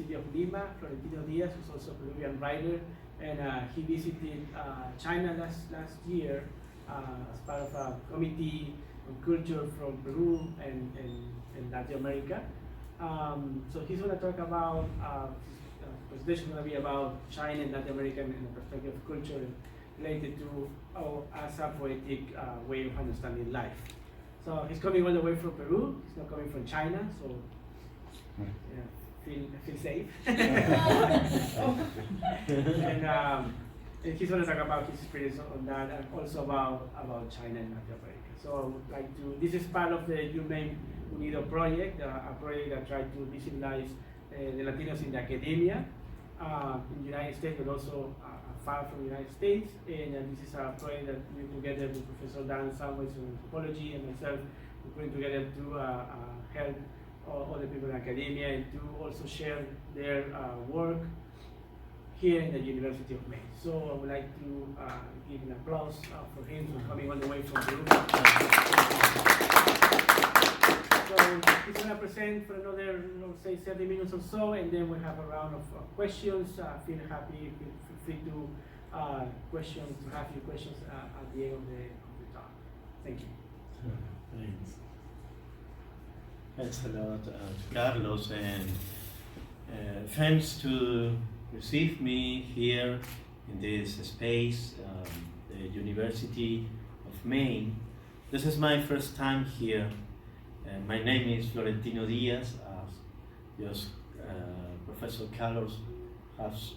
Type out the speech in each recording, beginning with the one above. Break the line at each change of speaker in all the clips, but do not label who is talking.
University of Lima, Florentino Díaz, who's also a Peruvian writer, and he visited China last year as part of a committee on culture from Peru and Latin America. So he's going to talk about, his presentation is going to be about China and Latin America and the perspective of culture related to as a poetic way of understanding life. So he's coming all the way from Peru, he's not coming from China, so feel safe. And he's going to talk about his experience on that and also about China and Latin America. So I would like to, this is part of the UMaine Unido project, a project that tried to visibilize the Latinos in the academia in the United States, but also far from the United States. And this is a project that we together with Professor Dan Samuels in anthropology and myself, we're putting together to help other people in academia and to also share their work here in the University of Maine. So I would like to give an applause for him for coming all the way from Peru. So he's going to present for another, say, 30 minutes or so, and then we'll have a round of questions. Feel free to have your questions at the end of the talk. Thank you.
Thanks. Thanks a lot to Carlos, and thanks to receive me here in this space, the University of Maine. This is my first time here. My name is Florentino Díaz, as just Professor Carlos has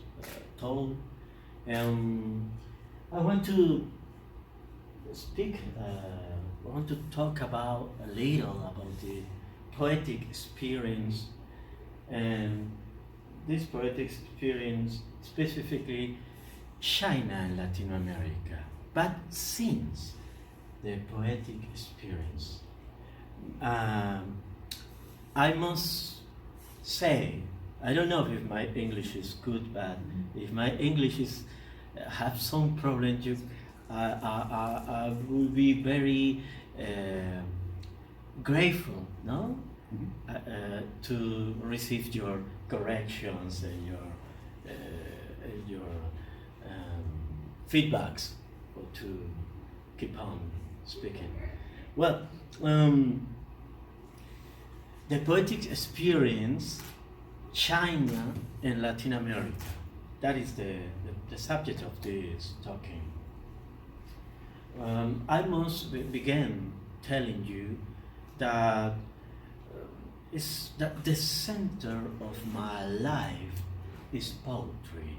told. I want to speak, I want to talk about a little about the poetic experience, and this poetic experience specifically China and Latin America, but since the poetic experience. I must say, I don't know if my English is good, but if my English is have some problems, I will be very grateful, no, to receive your corrections and your feedbacks, or to keep on speaking. Well, the poetic experience, China and Latin America. That is the subject of this talking. I must begin telling you that that the center of my life is poetry.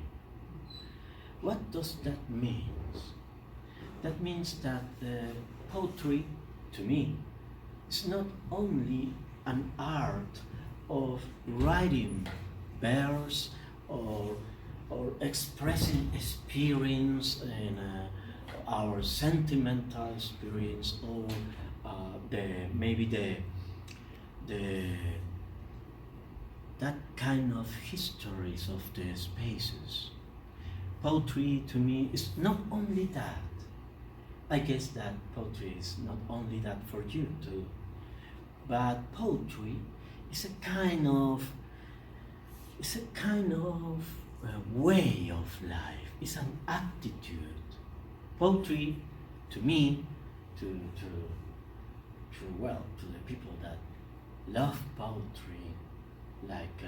What does that mean? That means that poetry, to me, is not only an art of writing verse or expressing experience and our sentimental experience, or that kind of histories of the spaces. Poetry to me is not only that. I guess that poetry is not only that for you too, but poetry is a kind of way of life. It's an attitude. Poetry, to me, to the people that love poetry, like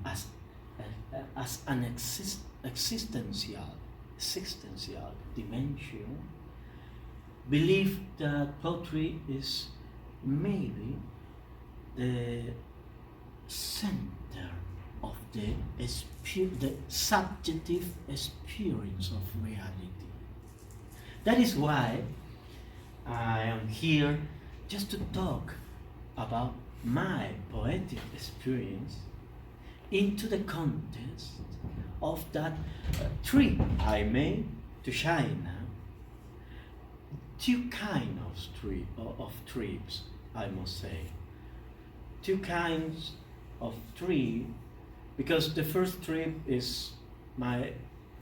as an existential dimension, believe that poetry is maybe the center of the subjective experience of reality. That is why I am here just to talk about my poetic experience into the context of that trip I made to China. Two kinds of trips, I must say. Two kinds of trip, because the first trip is my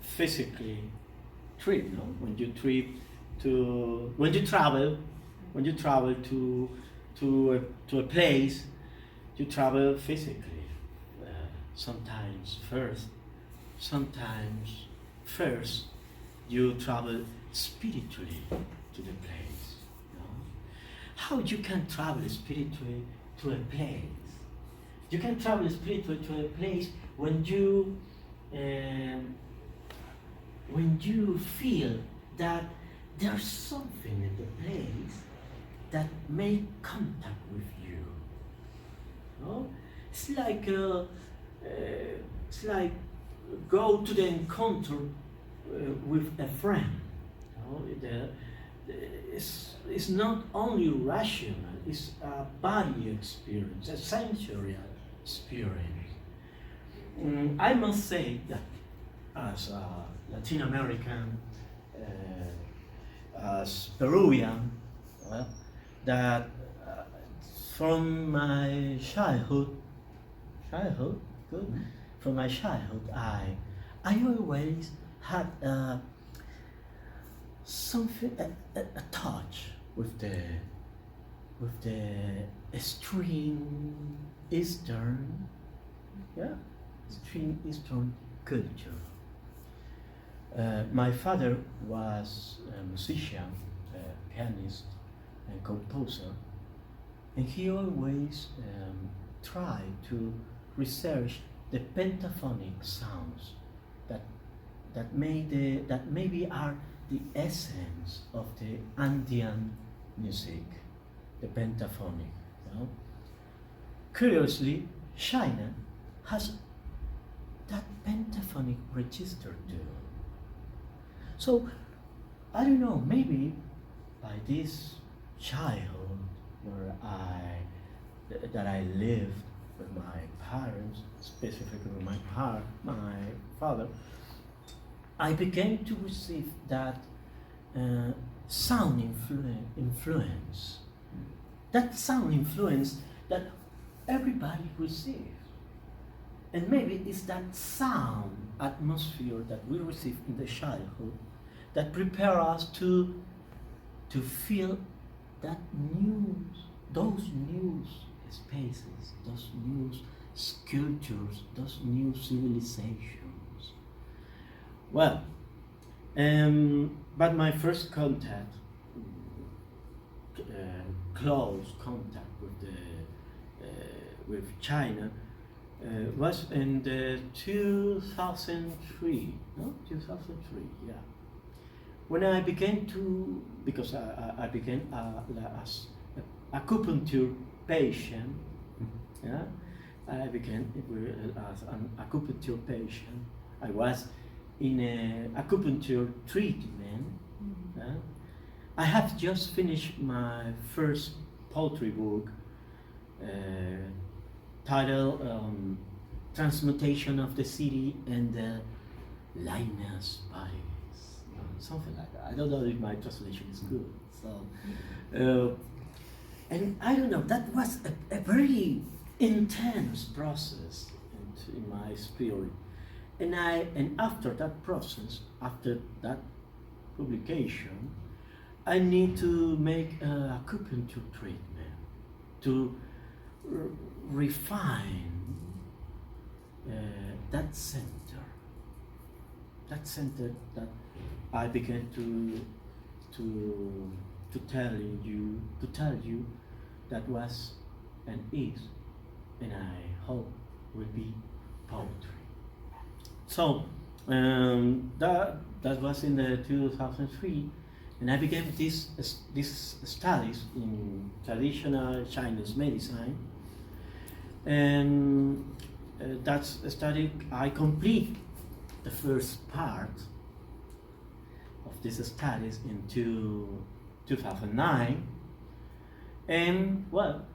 physically trip, no? When you travel to a place, you travel physically. sometimes first you travel spiritually to the place. You know? How you can travel spiritually to a place? You can travel spiritually to a place when you feel that there's something in the place that make contact with you. No? It's like go to the encounter with a friend. No? It's not only rational, it's a body experience, a sensory experience. I must say that as a Latin American, as Peruvian, well, that from my childhood, good. From my childhood, I always had something, a touch with the extreme Eastern, extreme Eastern culture. My father was a musician, a pianist, and composer, and he always tried to research the pentaphonic sounds that maybe are the essence of the Andean music, the pentaphonic. You know? Curiously, China has that pentaphonic register too. So, I don't know, maybe by this childhood where I lived with my parents, specifically with my father, I began to receive that sound influence. That sound influence that everybody receives. And maybe it's that sound atmosphere that we receive in the childhood that prepare us to feel that those new spaces, those new cultures, those new civilizations. Well, but my first contact, close contact with China was in the 2003, no? 2003, yeah. When I began to, because I began as acupuncture patient, yeah, I began as an acupuncture patient. I was in an acupuncture treatment. Yeah. I have just finished my first poetry book titled Transmutation of the City and the Linus Bodies. Something like that. I don't know if my translation is good. So, and I don't know, that was a very intense process in my spirit. And after that process, after that publication, I need to make a acupuncture treatment to refine that center that I began to tell you that was and is, and I hope will be poetry. So that was in the 2003, and I began these studies in traditional Chinese medicine, and that's a study I complete the first part of these studies in 2009, and well,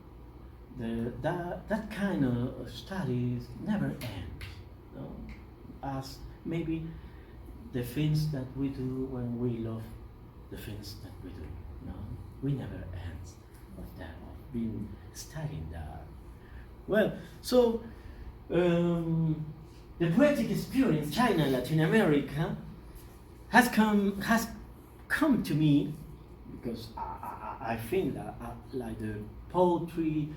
that kind of studies never end, you know? As maybe the things that we do when we love the things that we do, you know? We never end of that, of being studying that. Well, so the poetic experience, China, Latin America, has come to me because I think that like the poetry,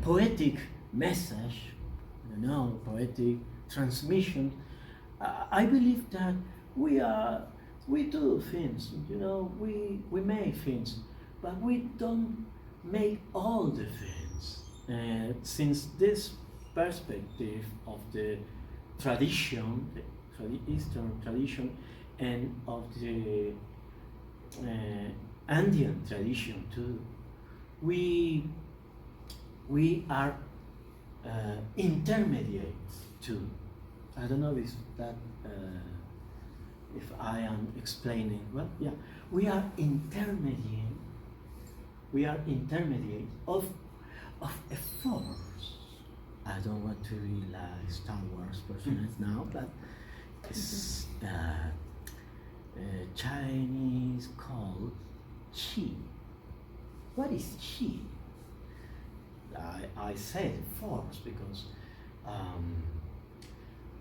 poetic message poetic transmission. I believe that we do things, we make things, but we don't make all the things. Since this perspective of the tradition, the Eastern tradition, and of the Andean tradition too, we are intermediates too. I don't know if I am explaining well. Yeah, we are intermediate. We are intermediate of a force. I don't want to be like Star Wars personage now, but it's Chinese called qi. What is qi? I say force because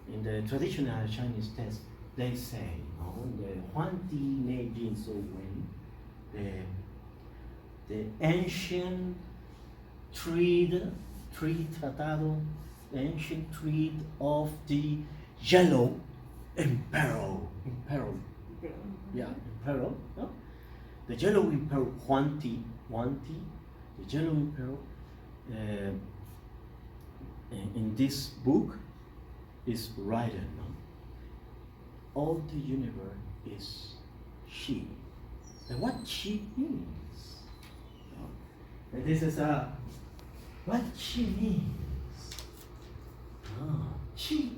in the traditional Chinese text they say, the Huan Ti Ne Jin So Wen, the ancient treaty tratado, the ancient treaty of the Yellow Emperor. Yeah, Emperor. No? The Yellow Emperor, Huan Ti, the Yellow Emperor. In this book is written, all the universe is she. And what she means? And this is what she means. She.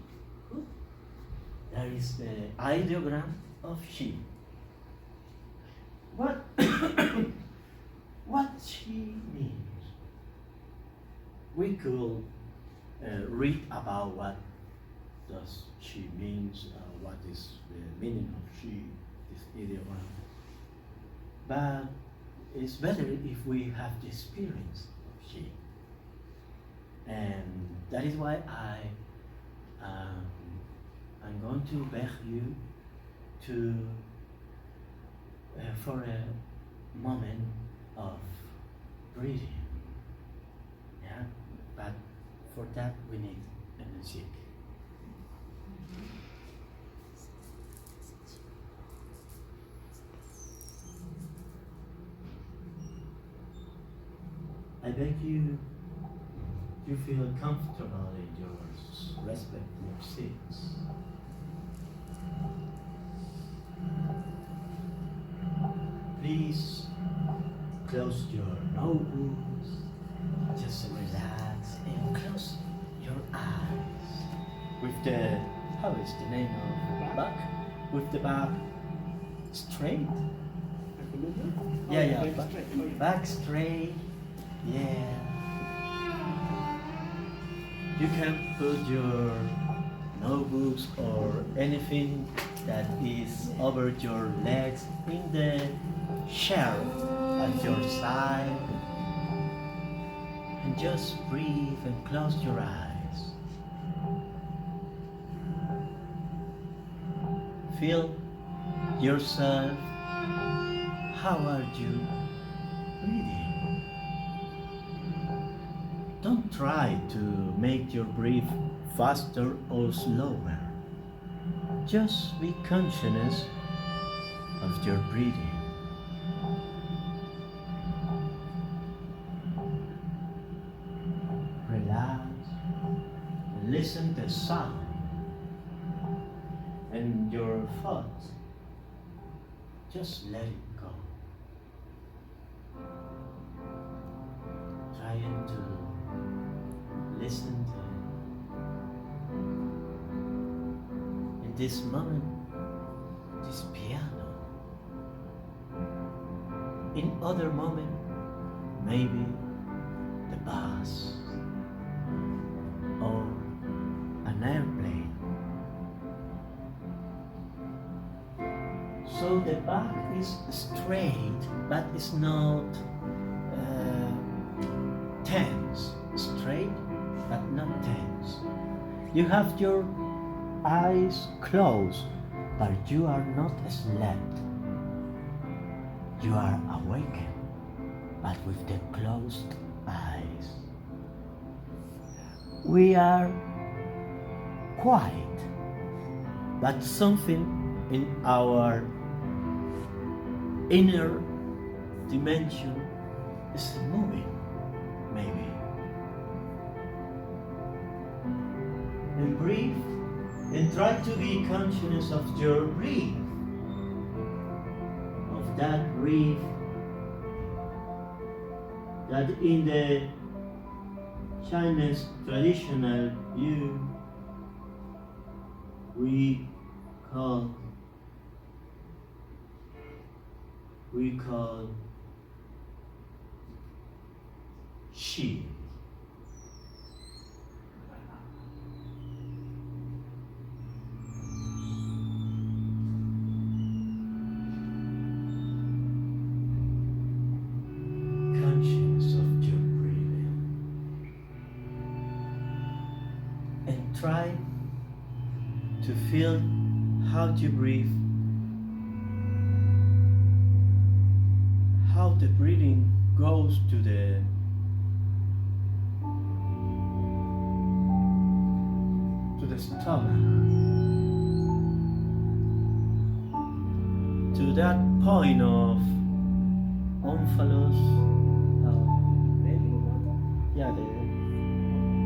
There is the ideogram of she. What what she means? We could read about what does she means, what is the meaning of she, this ideogram. But it's better if we have the experience of she. And that is why I'm going to beg you to for a moment of breathing. Yeah, but for that we need music. I beg you to feel comfortable in your respective seats. Please close your notebooks, just relax and close your eyes. With the, how is the name of the back? With the back straight? Yeah, back straight. Yeah. You can put your notebooks or anything that is over your legs in the chair at your side. And just breathe and close your eyes. Feel yourself. How are you breathing? Don't try to make your breath faster or slower. Just be conscious of your breathing. Relax, listen to the sound and your thoughts. Just let it go. Trying to listen to it. In this moment, this piano. In other moment, maybe the bus or an airplane. So the back is straight, but it's not tense. Straight, but not tense. You have your eyes closed, but you are not asleep. You are awakened, but with the closed eyes. We are quiet, but something in our inner dimension is moving, maybe. And breathe, and try to be conscious of your breath, of that breath that in the Chinese traditional view we call Qi. Conscious of your breathing and try to feel how you breathe, how the breathing goes to the stomach, to that point of omphalos,
Belly button?
yeah, the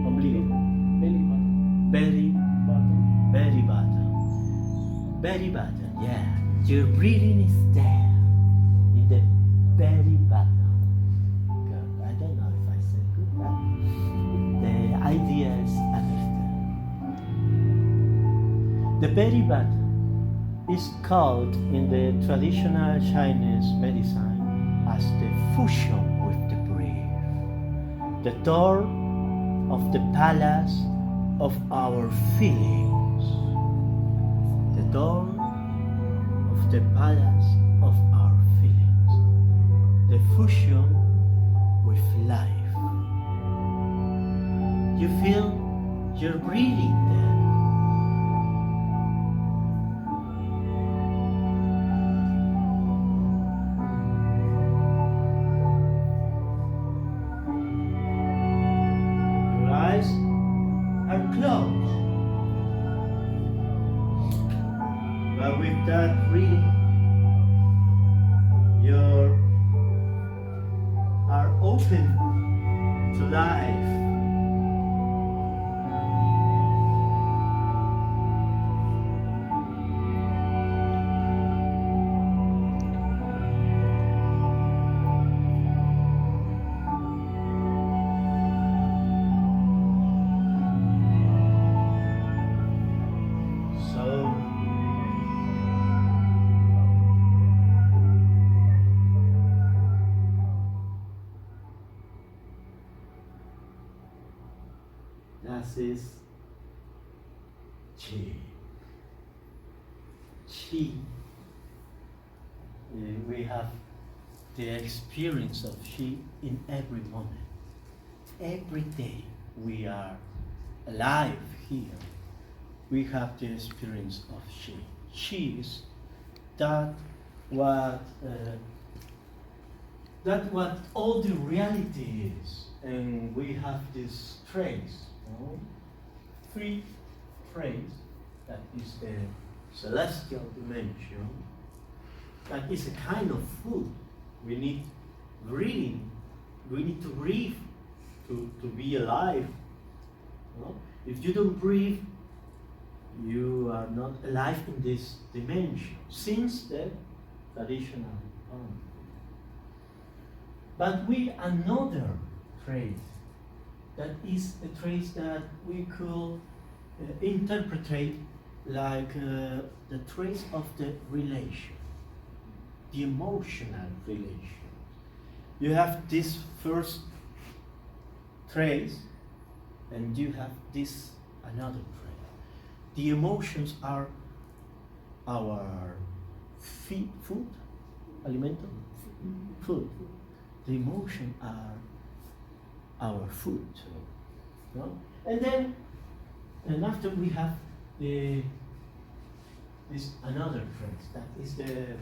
ombligo,
Belly button.
belly button, yeah. Your breathing is there in the belly button. Good. I don't know if I said good, but the idea is understood. The belly button is called in the traditional Chinese medicine as the fusion with the breath, the door of the palace of our feelings, the door of the palace of our feelings, the fusion with life. You feel you're breathing there. Your eyes are closed, but with that breathing, you are open to life. So that is Qi. Qi. We have the experience of Qi in every moment. Every day we are alive here. We have the experience of Qi. Qi is that what all the reality is, and we have this trace, three trace. That is the celestial dimension. That is a kind of food. We need breathing. We need to breathe to be alive. If you don't breathe, you are not alive in this dimension, since the traditional time. But we another trace, that is a trace that we could interpret like the trace of the relation, the emotional relation. You have this first trace, and you have this another trace. The emotions are our food, alimento, food. The emotions are our food. No? And after we have this another trace, that is the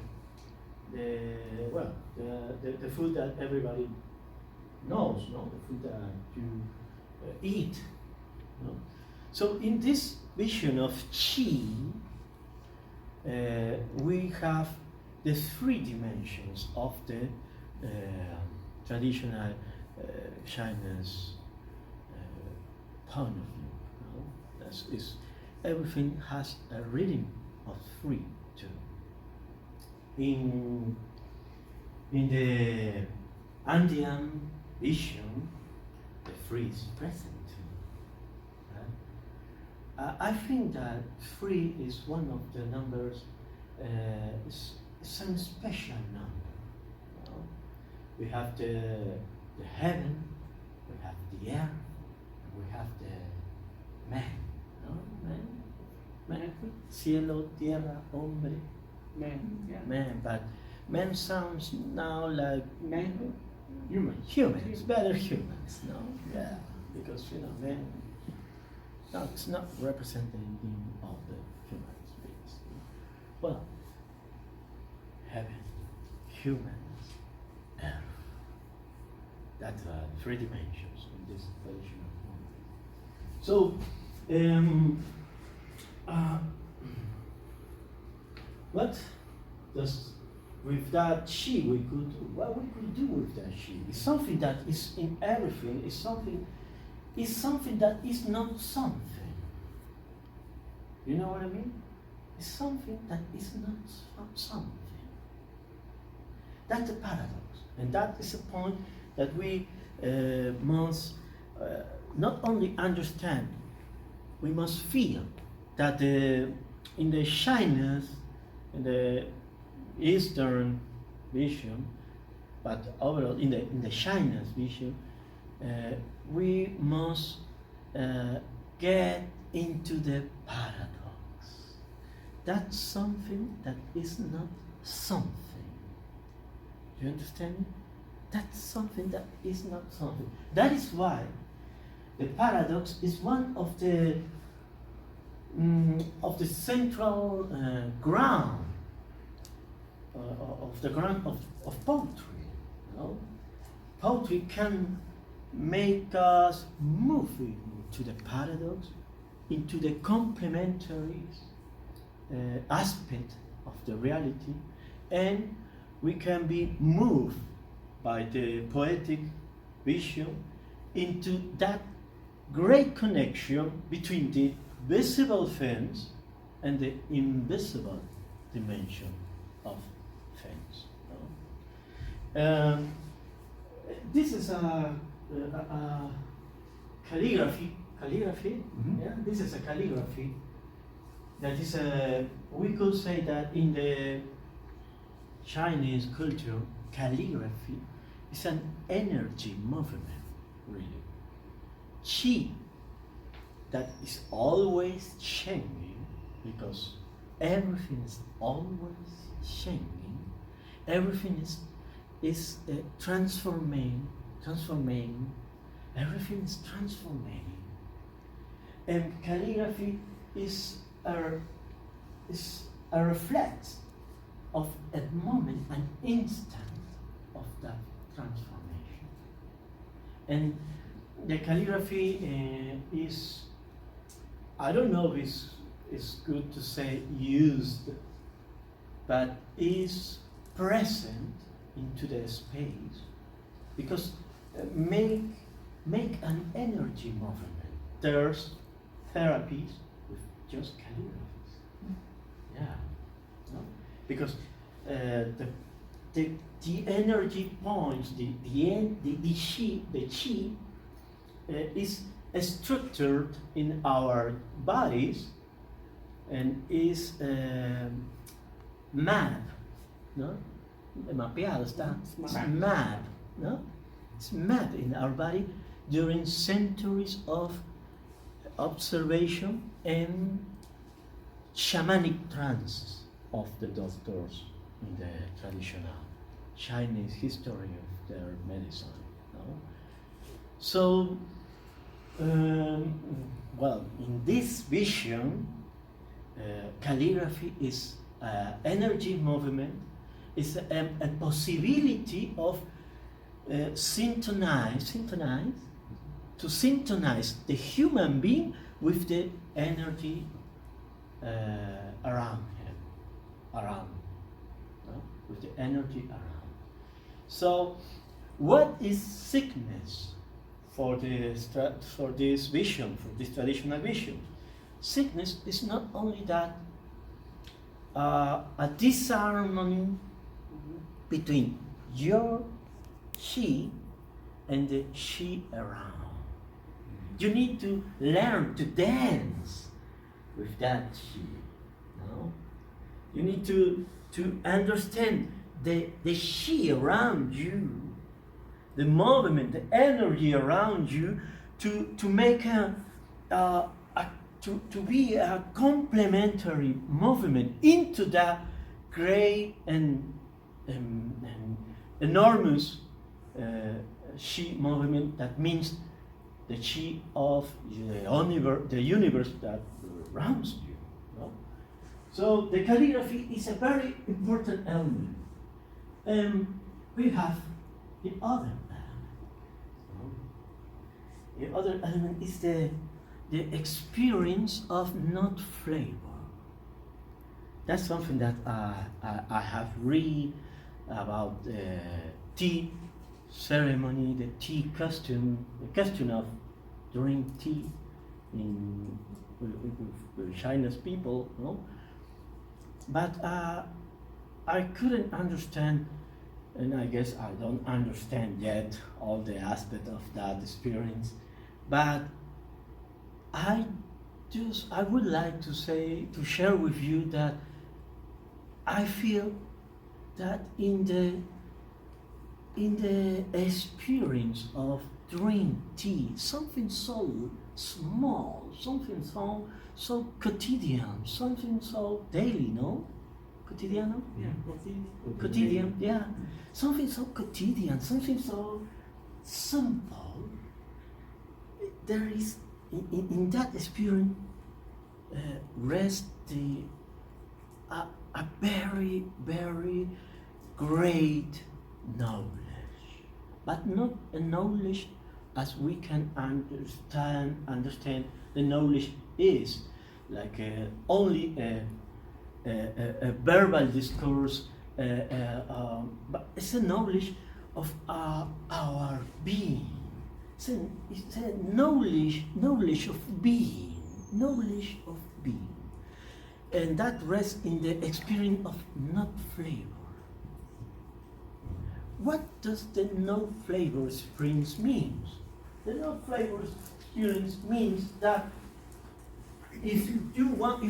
food that everybody knows, no? The food that you eat. No? So in this vision of Qi, we have the three dimensions of the traditional Chinese point of view. Everything has a rhythm of three too. In the Andean vision, the three is present too. Right? I think that three is one of the numbers. It's some special number. You know? We have the heaven, we have the earth, and we have the man. No? Man, cielo, tierra, hombre.
Man, yeah.
Man, but man sounds now like
Man, human.
humans, better humans, no? Yeah, because man, no, it's not representing all the human beings. Well, heaven, humans, earth. That's three dimensions in this tradition of movement. So, what does with that Qi what we could do with that Qi? It's something that is in everything. It's something that is not something. You know what I mean? It's something that is not something. That's a paradox, and that is a point that we must not only understand, we must feel that in the Chinese, in the Eastern vision, but overall in the Chinese vision, we must get into the paradox. That's something that is not something. Do you understand me? That's something that is not something. That is why the paradox is one of the central ground of poetry. You know? Poetry can make us move into the paradox, into the complementary aspect of the reality, and we can be moved by the poetic vision into that great connection between the visible things and the invisible dimension of things. This is a calligraphy.
Mm-hmm.
Yeah, this is a calligraphy. That is we could say that in the Chinese culture, calligraphy is an energy movement, really. Qi that is always changing, because everything is always changing. Everything is transforming. Everything is transforming. And calligraphy is a reflex of a moment, an instant of that transformation. And the calligraphy is, I don't know if it's good to say used, but is present into the space, because make an energy movement. There's therapies with just calligraphies. Yeah, no? Because the energy points, the qi is structured in our bodies and is mapped, no? Mapeado está. It's mapped, no? It's mapped in our body during centuries of observation and shamanic trances of the doctors in the traditional Chinese history of their medicine. No? So, well, in this vision, calligraphy is energy movement, is a possibility of synchronize the human being with the energy around him, no? With the energy around. So, what is sickness for this vision, for this traditional vision? Sickness is not only that a disharmony between your she and the she around. You need to learn to dance with that she. No? You need to understand the she around you, the movement, the energy around you, to make to be a complementary movement into that great and enormous she movement that means the chi of the universe that surrounds you. No? So the calligraphy is a very important element. We have the other element. No? The other element is the experience of not flavor. That's something that I have read about the tea ceremony, the tea custom, the custom of drinking tea with Chinese people, no? But I couldn't understand, and I guess I don't understand yet all the aspects of that experience, but I would like to share with you that I feel that in the experience of drinking tea, something so small, something so quotidian, something so daily, no? Quotidiano?
Yeah.
Quotidian, yeah. Something so quotidian, something so simple. There is, in that experience, rests a very, very great knowledge, but not a knowledge as we can understand the knowledge is, like only a verbal discourse, but it's a knowledge of our being. It's a knowledge of being, and that rests in the experience of not flavor. What does the no flavor experience mean? The no flavor experience means that if you want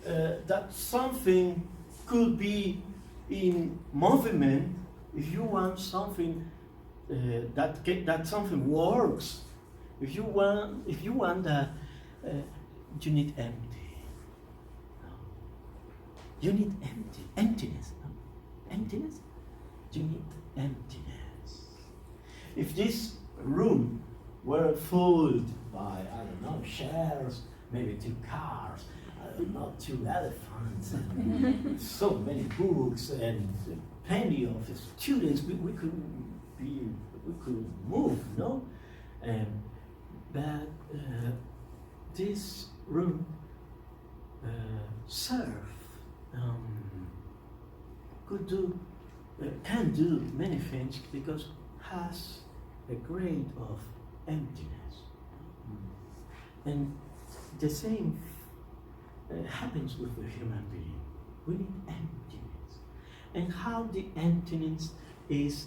that something could be in movement, if you want something that something works, if you want that, you need empty. No. You need emptiness. No? Emptiness. You need emptiness. If this room were filled by, I don't know, chairs, maybe 2 cars, I don't know, 2 elephants, and so many books, and plenty of students, we could move, no? But this room can do many things because has a grade of emptiness. And the same happens with the human being. We need emptiness. And how the emptiness is,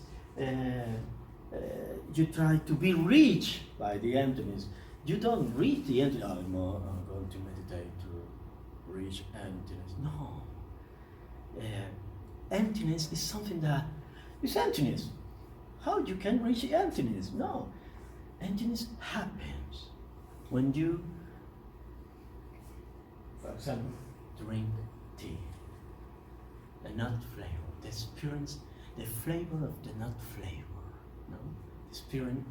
you try to be reached by the emptiness. You don't reach the emptiness. I'm going to meditate to reach emptiness. No. Emptiness is something that is emptiness. How you can reach the emptiness? No. Emptiness happens when you, for example, drink tea. The nut flavor. The experience, the flavor of the nut flavor. No? The experience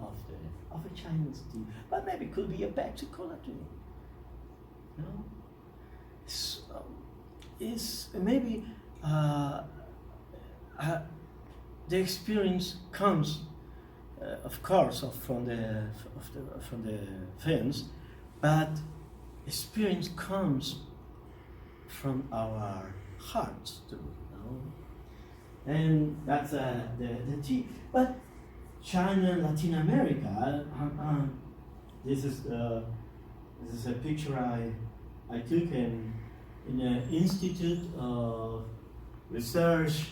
of a Chinese tea. But maybe it could be a Pepsi Cola too. No? It's maybe the experience comes, of course, from the films, but experience comes from our hearts too, you know? And that's the key. But China and Latin America, this is a picture I took in an institute of research,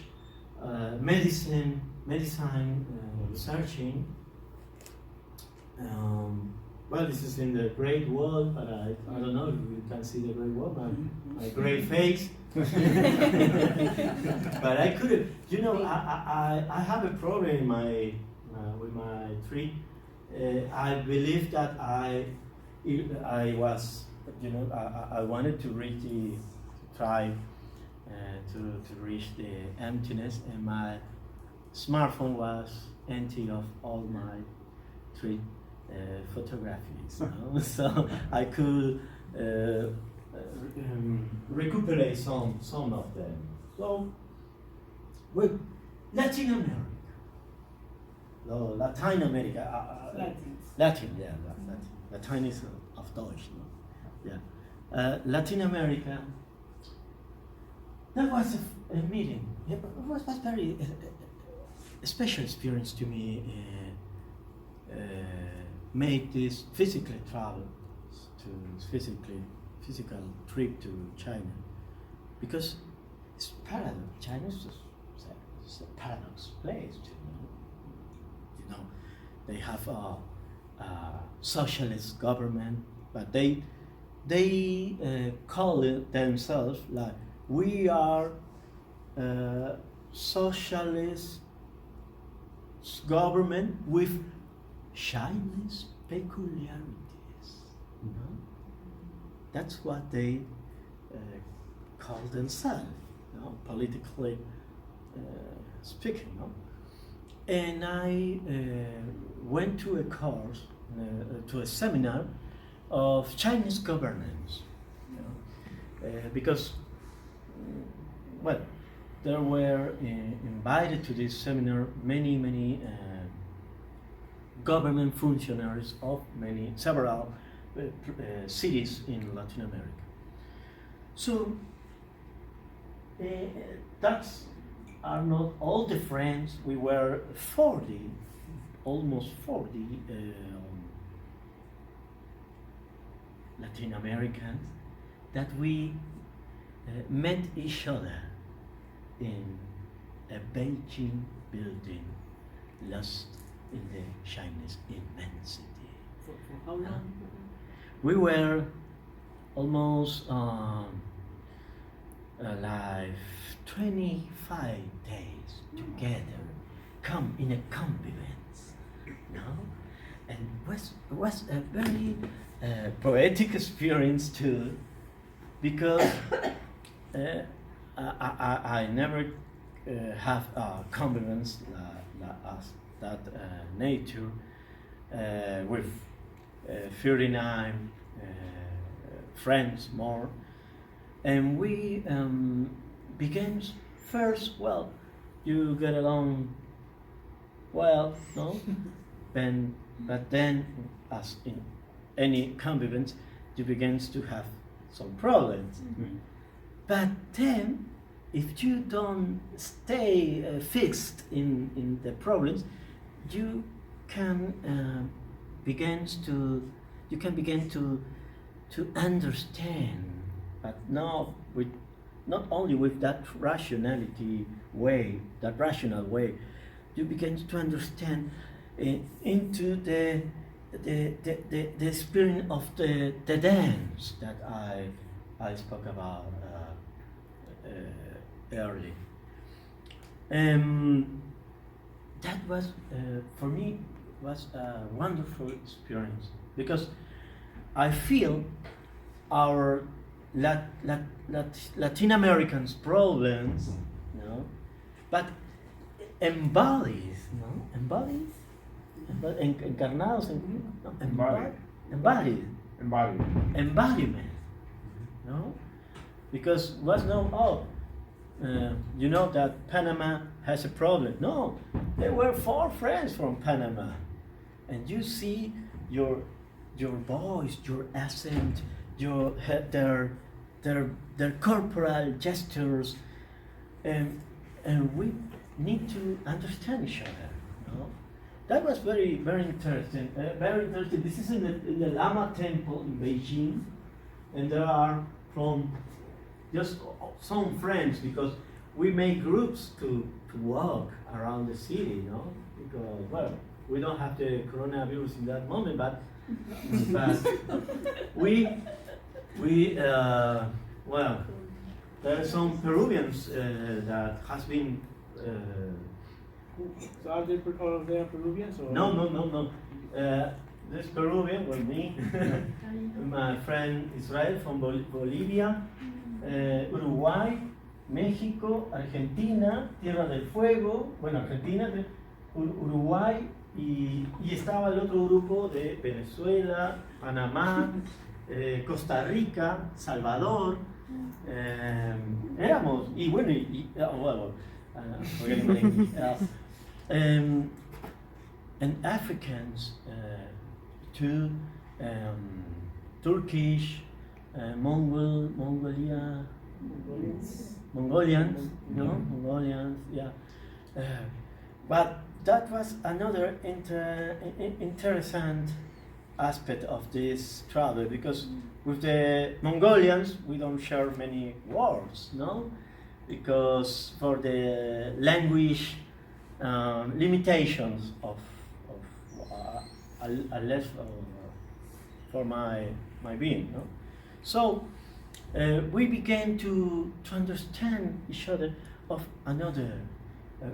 medicine researching. Well, this is in the Great Wall, but I don't know if you can see the Great Wall, my great face. But I couldn't, you know, I have a problem in with my tree. I believe that I was, you know, I wanted to try to reach the emptiness, and my smartphone was empty of all my tree photographies, you know? So I could recuperate some of them. So with Latin America, no, Latin America, Latin, yeah, Latin is of Deutsch, no? Yeah, Latin America. That was a meeting. It was very a special experience to me. Make this physical travel to physical trip to China, because it's paradox. China is a paradox place. You know, they have a socialist government, but they call it themselves like we are socialist government with Chinese peculiarities. You know? That's what they call themselves, you know, politically speaking. You know? And I went to a course, to a seminar of Chinese governance, you know? Because, well, there were invited to this seminar many government functionaries of several cities in Latin America. So that's are not all the friends. We were 40, almost 40 Latin Americans that we met each other in a Beijing building lost in the Chinese immensity.
For how long?
We were almost like 25 days together, come in a convivence, you know? And was a very poetic experience too, because I never have a convivence as that nature with 39 friends more, and we began first. Well, you get along well, no? But then, as in any convivence, you begin to have some problems.
Mm-hmm.
But then, if you don't stay fixed in the problems, you can begin to understand, but not only with that rational way, you begin to understand into the spirit of the dance that I spoke about early. That was for me was a wonderful experience, because I feel our Latin Americans' problems, you know, but embodies, encarnados, embodiment, no, because was no you know that Panama has a problem. No, there were 4 friends from Panama, and you see your your voice, your accent, your their corporal gestures, and we need to understand each other. No? That was very interesting. Very interesting. This is in the Lama Temple in Beijing, and there are from just some friends because we make groups to walk around the city, you know, because well, we don't have the coronavirus in that moment, but we well, there are some Peruvians that has been.
So are they all of them Peruvians? Or?
No. This Peruvian with me, my friend Israel from Bolivia, Uruguay, México, Argentina, Tierra del Fuego, bueno, Argentina, Uruguay, y estaba el otro grupo de Venezuela, Panamá, Costa Rica, Salvador, éramos, y bueno, forgetting my English, and Africans, too, Turkish, Mongolians, yeah. But that was another interesting aspect of this travel because with the Mongolians we don't share many words, no? Because for the language limitations of less for my being, no? So we began to understand each other of another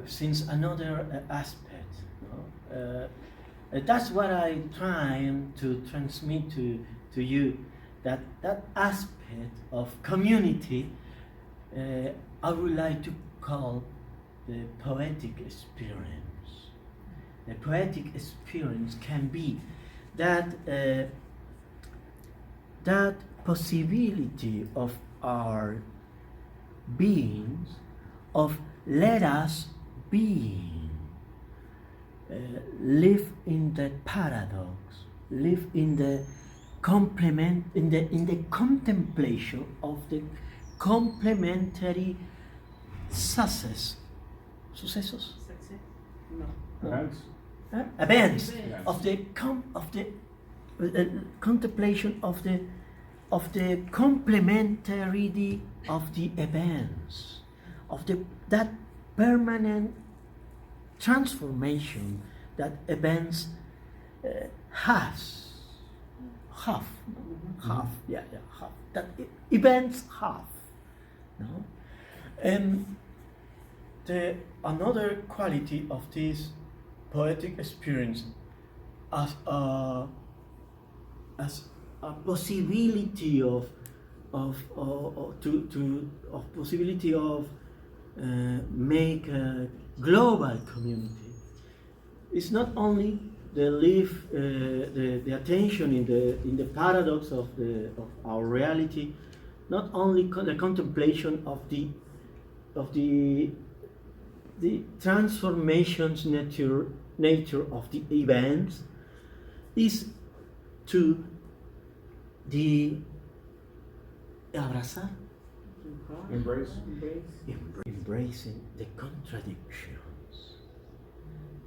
since another aspect, no? That's what I try to transmit to you, that aspect of community I would like to call the poetic experience. The poetic experience can be that that possibility of our beings, of let us be, live in the paradox, live in the complement, in the contemplation of the complementary successos.
No.
Events.
Events
Yes.
of the contemplation of the complementarity of the events, of that permanent transformation that events have that events have, no? And the another quality of this poetic experience as a possibility of possibility of make a global community. It's not only the attention in the paradox of our reality, not only the contemplation of the transformations nature of the events, is to the abrazar, embracing the contradictions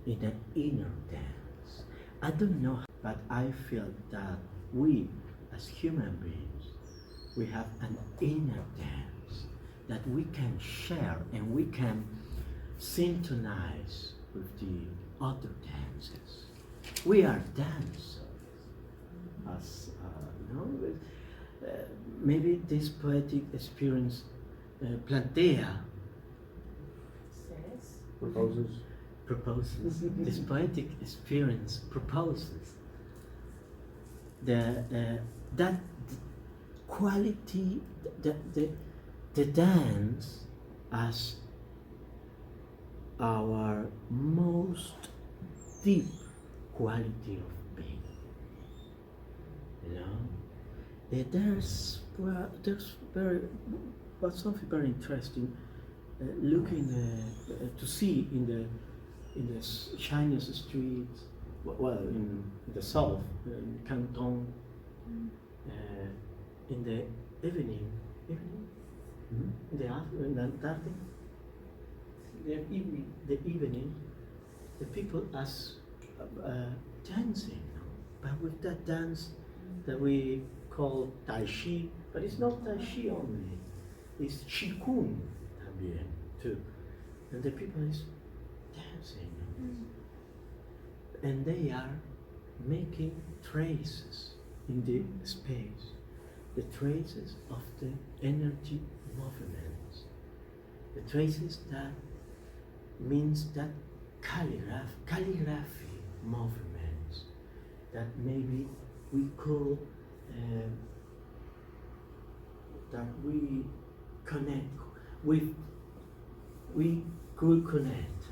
in an inner dance. I don't know, but I feel that we as human beings, we have an inner dance that we can share and we can synchronize with the other dances. We are dancers, as maybe this poetic experience plantea, proposes. This poetic experience proposes that quality, the dance as our most deep quality of being. You know, there's something very interesting looking to see in the Chinese streets, well, in the south, in Canton, in the evening, in the afternoon, the evening, the people are dancing, but with that dance that we call Tai Chi, but it's not Tai Chi only, it's Qi Kung también too. And the people is dancing. And they are making traces in the space, the traces of the energy movements, the traces that means that calligraphy movements that maybe we call that we connect with, we could connect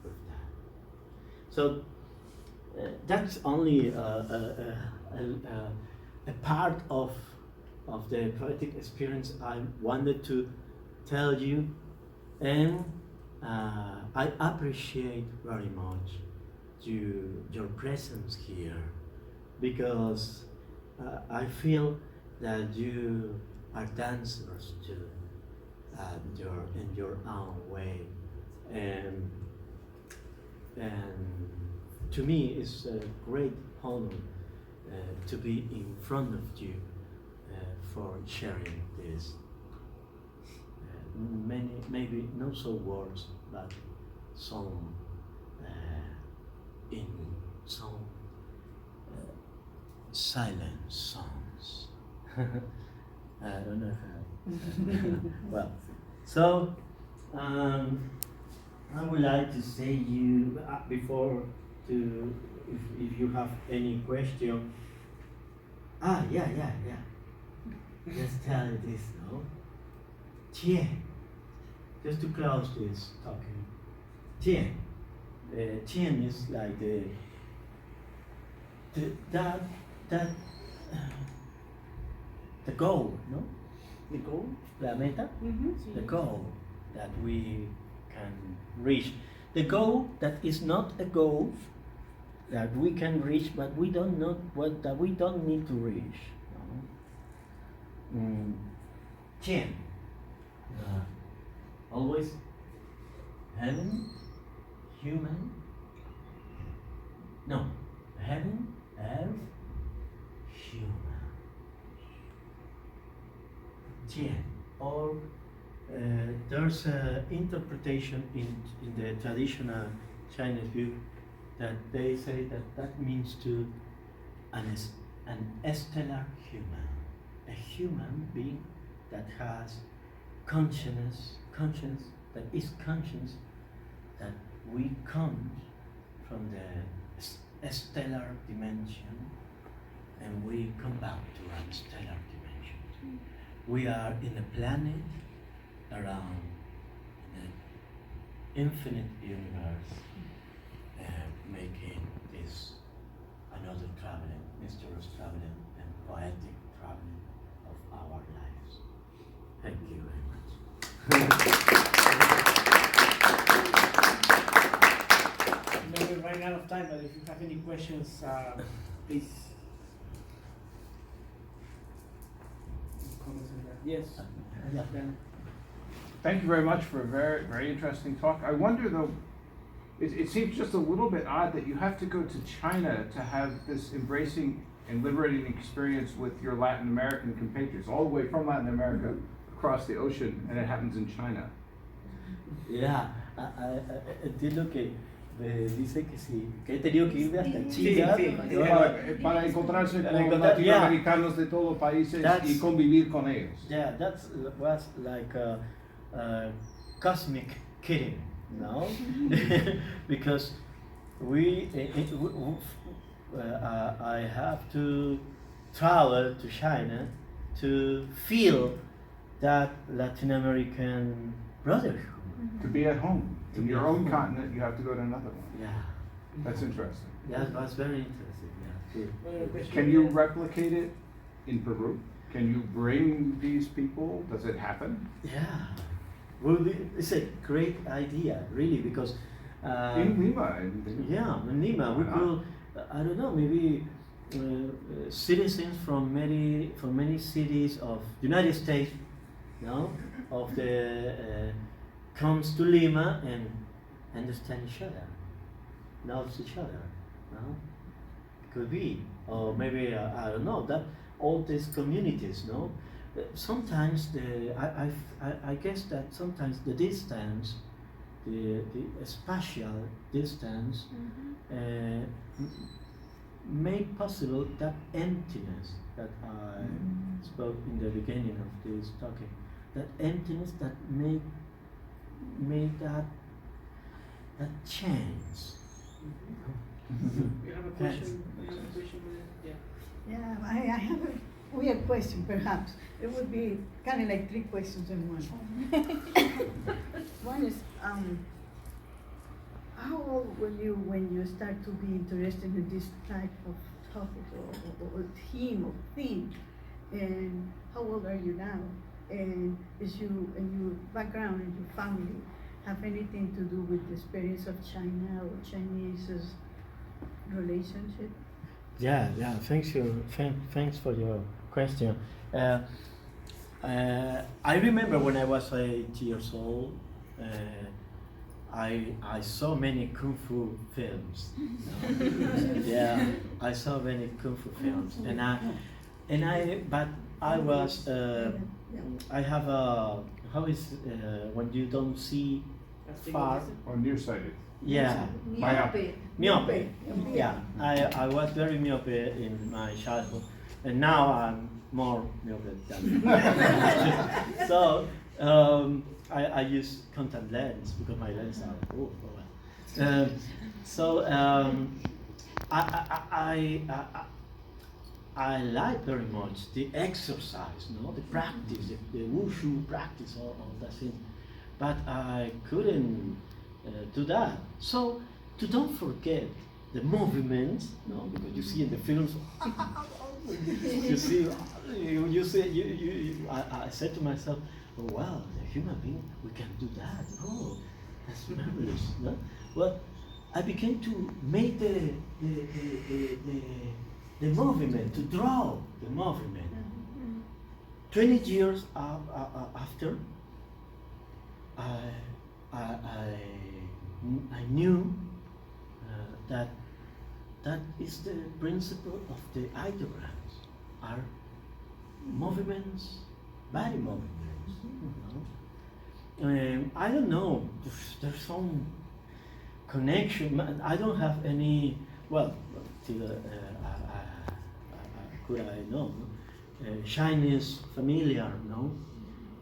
with that. So that's only a part of the poetic experience I wanted to tell you, and I appreciate very much your presence here, because I feel that you are dancers too, in your own way, and to me it's a great honor to be in front of you for sharing this. Many, maybe not so words, but some in some silent songs. I don't know how. Well, so I would like to say you before to if you have any question. Yeah. Just tell you this, no? Tien. Just to close this talking. Tien. Tien is like the goal, no? The goal, la meta, the goal that we can reach. The goal that is not a goal that we can reach, but we don't know what that we don't need to reach. No? 10. Always heaven, human. No, heaven, earth, human. 10. Or there's an interpretation in the traditional Chinese view that they say that means to an stellar human, a human being that has conscience that is conscious that we come from the stellar dimension and we come back to a stellar dimension. We are in a planet around an infinite universe, making this another traveling, mysterious traveling and poetic traveling of our lives. Thank you very much.
We're running out of time, but if you have any questions, please. Yes.
Yeah.
Thank you very much for a very, very interesting talk. I wonder though, it seems just a little bit odd that you have to go to China to have this embracing and liberating experience with your Latin American compatriots, all the way from Latin America across the ocean, and it happens in China.
Yeah, entiendo que dice que sí, que he tenido que irme hasta China
Para encontrarse con latinoamericanos de todos los países y convivir con ellos.
Yeah, that was like a cosmic kidding, no? Because I have to travel to China to feel that Latin American brotherhood.
To be at home. In your own continent, you have to go to another one.
Yeah.
That's interesting.
That was very interesting, yeah.
Can you replicate it in Peru? Can you bring these people? Does it happen?
Yeah. Well, it's a great idea, really, because
In Lima.
Yeah, in Lima, we could, I don't know, maybe citizens from many cities of United States, no, of the comes to Lima and understand each other, knows each other, no, could be, or maybe I don't know that all these communities, no. Sometimes I guess that sometimes the distance, the spatial distance, make possible that emptiness that I spoke in the beginning of this talking. That emptiness that make that change.
You have a question? You have a question? Yeah.
Yeah, I have a weird question, perhaps. It would be kind of like three questions in one. One is, how old were you when you start to be interested in this type of topic or theme? And how old are you now? And is you and your background and your family have anything to do with the experience of China or Chinese's relationship?
Yeah. Thanks for your question. I remember when I was 8 years old, I saw many kung fu films. Yeah, I saw many kung fu films, but I was I have a how is when you don't see far.
Or nearsighted.
Yeah.
Myope.
Myope. Yeah, I was very myope in my childhood, and now I'm more myope than. So I use contact lens because my lenses are. I like very much the exercise, no, the practice, the wushu practice, all that thing, but I couldn't do that. So to don't forget the movements, no, because you see in the films, you see, I said to myself, oh wow, the human being, we can do that. Oh, that's marvelous. No? Well, I began to make the movement, to draw the movement. 20 years after, I knew that is the principle of the ideograms, are movements, body movements. You know? I don't know, there's some connection. I don't have any, well, could I know? Chinese familiar, no?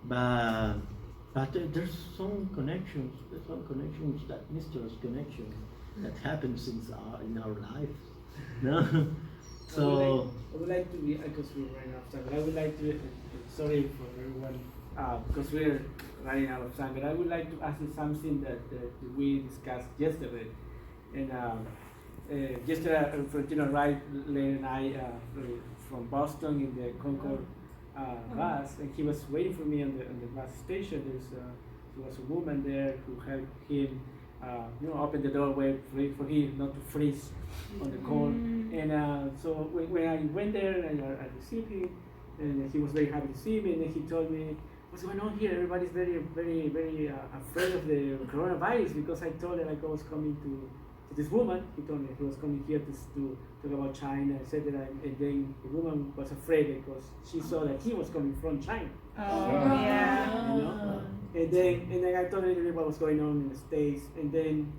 But there's some connections, that mysterious connections that happens in our life, no? So
I would like to be, because we're running out of time, but I would like to, sorry for everyone, because we're running out of time, but I would like to ask you something that we discussed yesterday. And yesterday, Florentino and I from Boston in the Concord bus, and he was waiting for me on the bus station. There was a woman there who helped him, open the doorway for him not to freeze on the cold. And so when I went there, I received him, and he was very happy to see me. And then he told me, "What's going on here? Everybody's very, very, very afraid of the coronavirus," because I told him I was coming to this woman. He told me he was coming here to talk about China, etc. And then the woman was afraid because she saw that he was coming from China.
Oh, yeah.
You know? And then I told him what was going on in the States. And then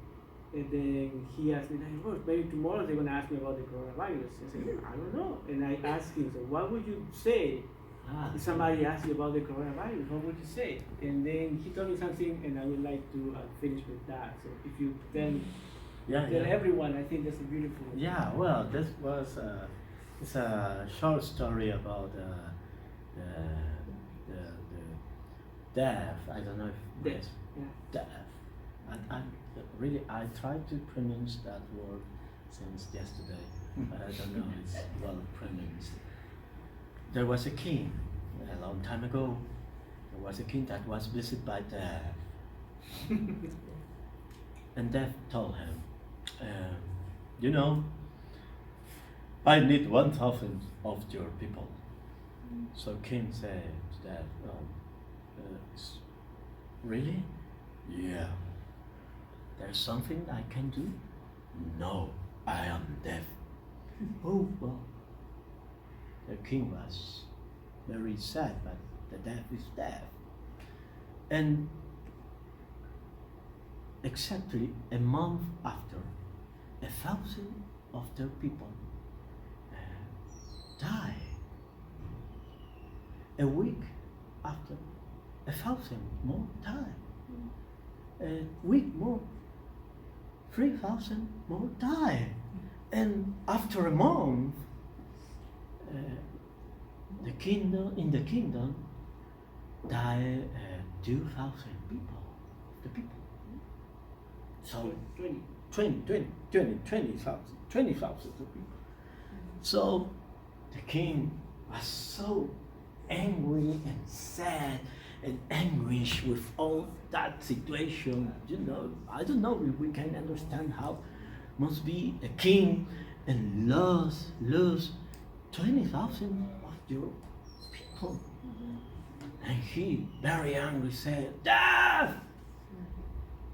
he asked me, "Oh, maybe tomorrow they're gonna ask me about the coronavirus." I said, "I don't know." And I asked him, "So what would you say if somebody asked you about the coronavirus? What would you say?" And then he told me something, and I would like to finish with that. So if you tell everyone, I think that's a beautiful.
Yeah, well, this was it's a short story about the deaf. I don't know if
Deaf.
deaf. I tried to pronounce that word since yesterday, but I don't know it's well pronounced. There was a king a long time ago. There was a king that was visited by deaf. And Death told him, you know, I need 1,000 of your people. So King said to Death, really? Yeah. There's something I can do? No, I am deaf. Oh, well. The king was very sad, but the deaf is deaf. And exactly a month after, 1,000 of their people died. A week after, 1,000 more died. A week more, 3,000 more died. And after a month, in the kingdom died 2,000 people. The people. So 20,000 people. So the king was so angry and sad and anguish with all that situation. You know, I don't know if we can understand how must be a king and lose 20,000 of your people. And he, very angry, said, Death!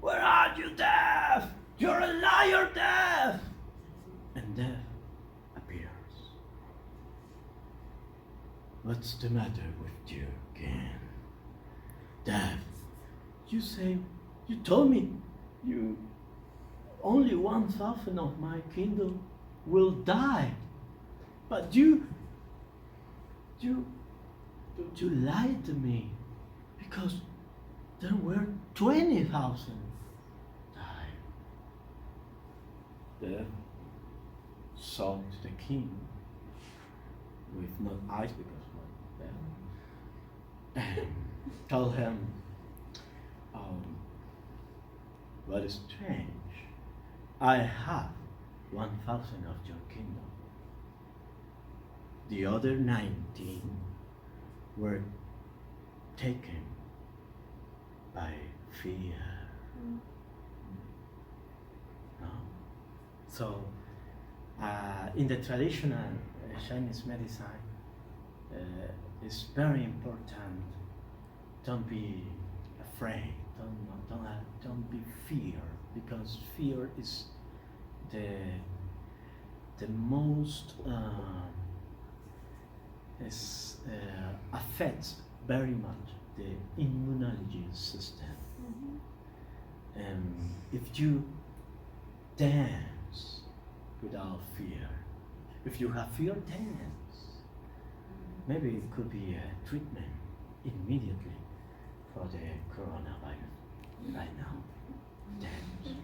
Where are you, Death? You're a liar, Death! And Death appears. What's the matter with you again? Death, you say, you told me you only 1,000 of my kingdom will die. But you lied to me because there were 20,000 died. Death saw to the king with no eyes because not deaf, and told him, what is strange, I have 1,000 of your kingdom. The other 19 were taken by fear. No? So, in the traditional Chinese medicine, it's very important. Don't be afraid. Don't be fear, because fear is the most affects very much the immunology system. If you dance without fear, if you have fear, dance. Maybe it could be a treatment immediately for the coronavirus right now. Dance.